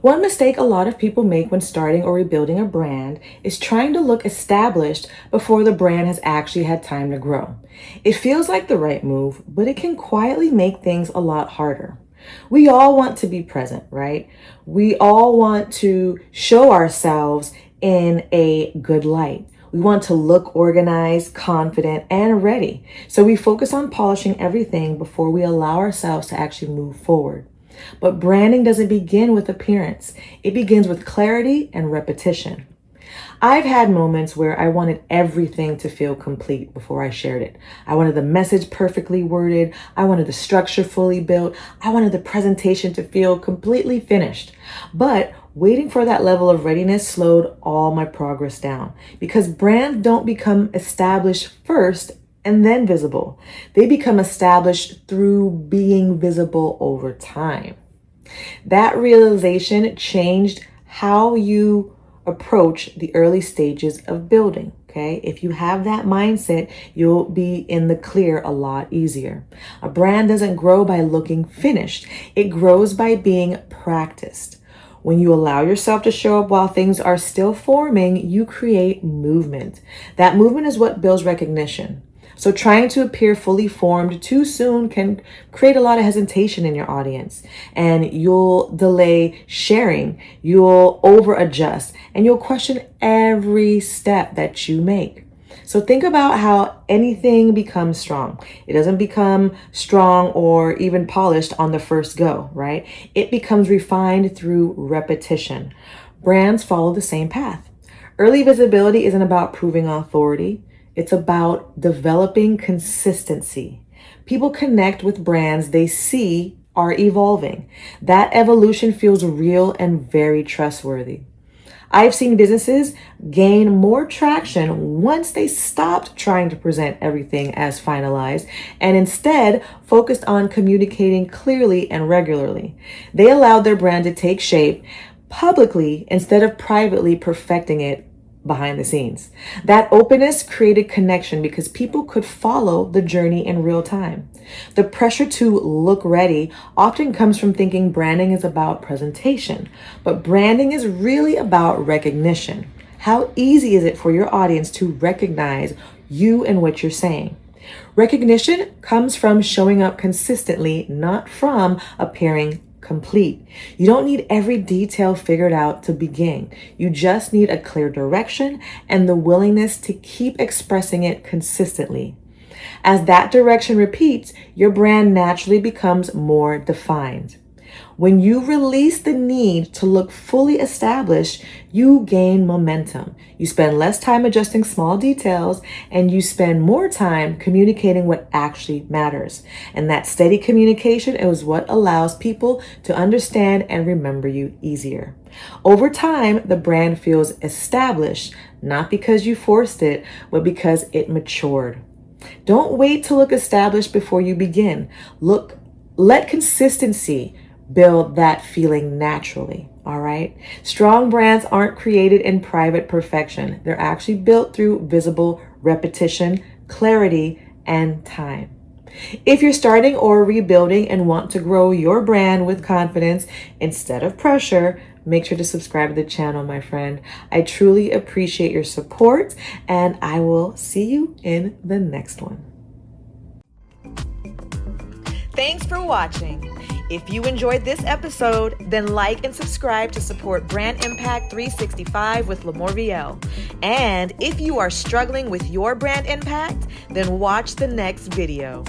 One mistake a lot of people make when starting or rebuilding a brand is trying to look established before the brand has actually had time to grow. It feels like the right move, but it can quietly make things a lot harder. We all want to be present, right? We all want to show ourselves in a good light. We want to look organized, confident, and ready. So we focus on polishing everything before we allow ourselves to actually move forward. But branding doesn't begin with appearance. It begins with clarity and repetition. I've had moments where I wanted everything to feel complete before I shared it. I wanted the message perfectly worded. I wanted the structure fully built. I wanted the presentation to feel completely finished. But waiting for that level of readiness slowed all my progress down because brands don't become established first and then visible. They become established through being visible over time. That realization changed how you approach the early stages of building. Okay. If you have that mindset, you'll be in the clear a lot easier. A brand doesn't grow by looking finished. It grows by being practiced. When you allow yourself to show up while things are still forming, you create movement. That movement is what builds recognition. So trying to appear fully formed too soon can create a lot of hesitation in your audience, and you'll delay sharing, you'll over adjust, and you'll question every step that you make. So think about how anything becomes strong. It doesn't become strong or even polished on the first go, right? It becomes refined through repetition. Brands follow the same path. Early visibility isn't about proving authority. It's about developing consistency. People connect with brands they see are evolving. That evolution feels real and very trustworthy. I've seen businesses gain more traction once they stopped trying to present everything as finalized and instead focused on communicating clearly and regularly. They allowed their brand to take shape publicly instead of privately perfecting it behind the scenes. That openness created connection because people could follow the journey in real time. The pressure to look ready often comes from thinking branding is about presentation, but branding is really about recognition. How easy is it for your audience to recognize you and what you're saying? Recognition comes from showing up consistently, not from appearing complete. You don't need every detail figured out to begin. You just need a clear direction and the willingness to keep expressing it consistently. As that direction repeats, your brand naturally becomes more defined. When you release the need to look fully established, you gain momentum. You spend less time adjusting small details and you spend more time communicating what actually matters. And that steady communication is what allows people to understand and remember you easier. Over time, the brand feels established, not because you forced it, but because it matured. Don't wait to look established before you begin. Let consistency build that feeling naturally. All right. Strong brands aren't created in private perfection. They're actually built through visible repetition, clarity, and time. If you're starting or rebuilding and want to grow your brand with confidence instead of pressure, make sure to subscribe to the channel, my friend. I truly appreciate your support, and I will see you in the next one. Thanks for watching. If you enjoyed this episode, then like and subscribe to support Brand Impact 365 with LaMorvielle. And if you are struggling with your brand impact, then watch the next video.